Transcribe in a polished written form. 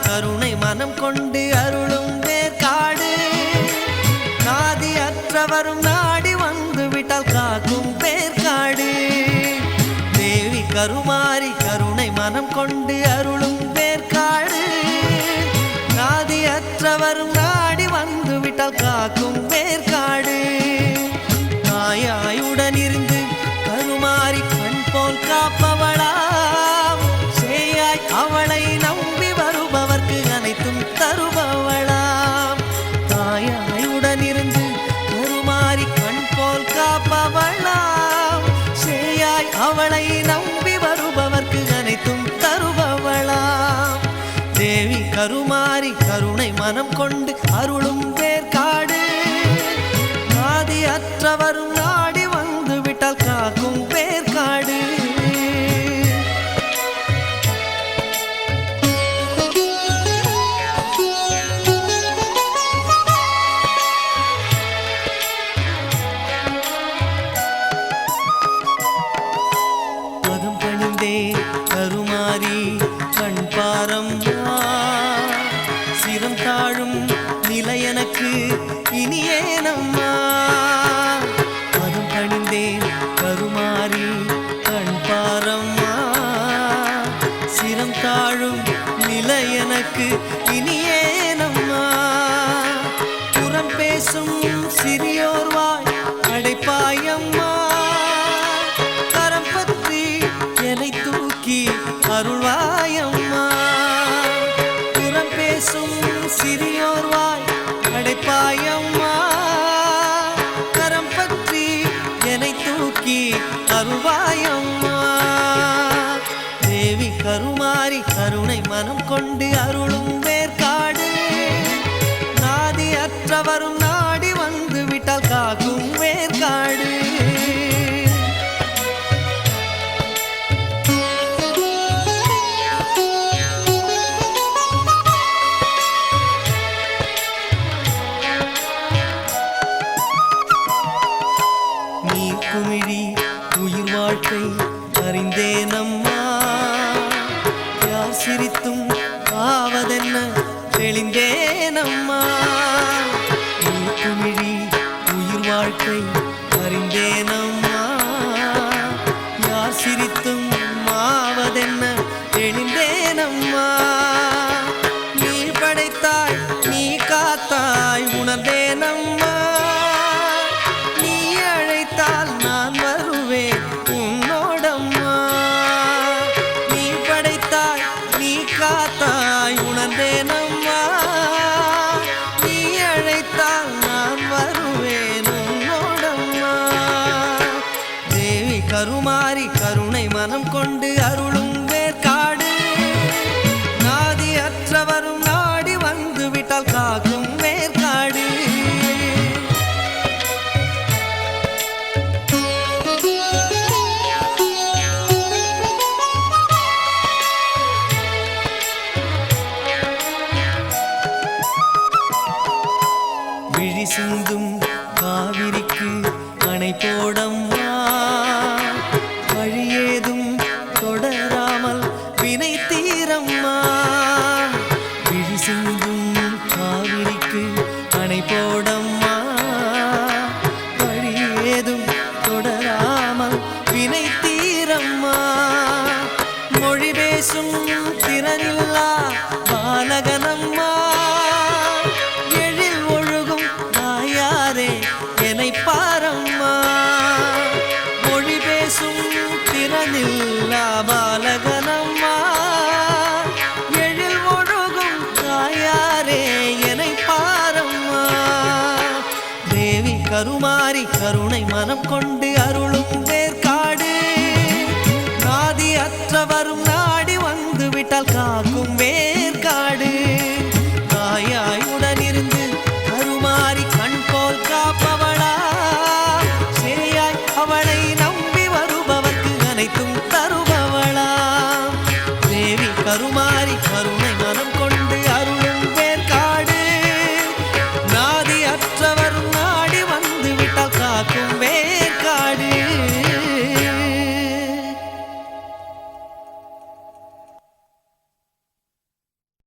கருணை மனம் கொண்டு அருளும் வேர்காடு நாதி அற்றவரும் நாடி வந்து விட்டால் காக்கும் வேர்காடு தேவி கருமாரி கருணை மனம் கொண்டு அருளும் வேர்காடு நாதி அற்றவரும் நாடி வந்து விட்டால் காக்கும் வேர்காடு தாயாயுடன் இருந்து கருமாரி கண் போல் காப்பவளாம் சேயாய் அவளை நம்பி வருபவர்க்கு அனைத்தும் தருபவளாம் தாயாயுடன் இருந்து கருமாரி கண் போல் காப்பவளாம் சேயாய் அவளை நம்பி வருபவர்க்கு அனைத்தும் தருபவளாம் தேவி கருமாரி கருணை மனம் கொண்டு அருளும் வேர்காடு நாதி அற்றவரும் நாடி வந்து விட்டால் காக்கும் வேர்காடு பதம் பணிந்தே கருமாரி கண் பாரம் சிரம் தாழும் நிலை எனக்கு இனியேனம்மா பதம் பணிந்தேன் கருமாரி கண் பாரம்மா சிரம் தாழும் நிலை எனக்கு இனியேனம்மா புறம் பேசும் சிறியோர் வாய் அடைப்பாயம்மா கரம் பற்றி என்னை தூக்கி அருள்வாயம்மா புறம் பேசும் சிறியோர் வாய் அடைப்பாயம்மா கரம் பற்றி என்னை தூக்கி அருள்வாயம்மா தேவி கருமாரி கருணை மனம் கொண்டு அருளும் வேர்காடு நாதி அற்றவரும் நாடி வந்து விட்டால் காக்கும் வேர்காடு குமிழி உயிர் வாழ்க்கை அறிந்தேனம்மா யார் சிரித்தும் ஆவதென்ன தெளிந்தேனம்மா குமிழி உயிர் வாழ்க்கை அறிந்தேனம்மா யார் சிரித்தும் ஆவதென்ன தெளிந்தேனம்மா நீ படைத்தாய் நீ காத்தாய் உணர்ந்தேனம்மா நான் வருவேன் உன்னோடம்மா நீ படைத்தாய் நீ காத்தாய் உணர்ந்தேனம்மா நீ அழைத்தால் நான் வருவேன் உன்னோடம்மா தேவி கருமாரி கருணை மனம் கொண்டு அருளும் வேர்காடு நாதி அற்றவரும் நாடி வந்து விட்டால் காக்கும் வேர்காடு விழி சிந்தும் காவிரிக்கு அணை போடம்மா வழியேதும் தொடராமல் வினை தீரம்மா விழி சிந்தும் காவிரிக்கு அணை போடம்மா வழியேதும் தொடராமல் வினை தீரம்மா மொழி பேசும் திறனில்லா பாலகனம்மா என்னை பாரம்மா மொழி பேசும் திறனில்லா பாலகனம்மா எழில் ஒழுகும் தாயாரே என்னை பாரம்மா தேவி கருமாரி கருணை மனம் கொண்டு அருளும் வேர்காடு நாதி அற்றவரும் நாடி வந்து விட்டால் காக்கும் வேர்காடு தாயாயுடன் இருந்து கருமாரி கண் போல் காப்பவளா சேயாய் அவளை நம்பி வருபவர்க்கு அனைத்தும் தருபவளா தேவி கருமாரி கருணை மனம்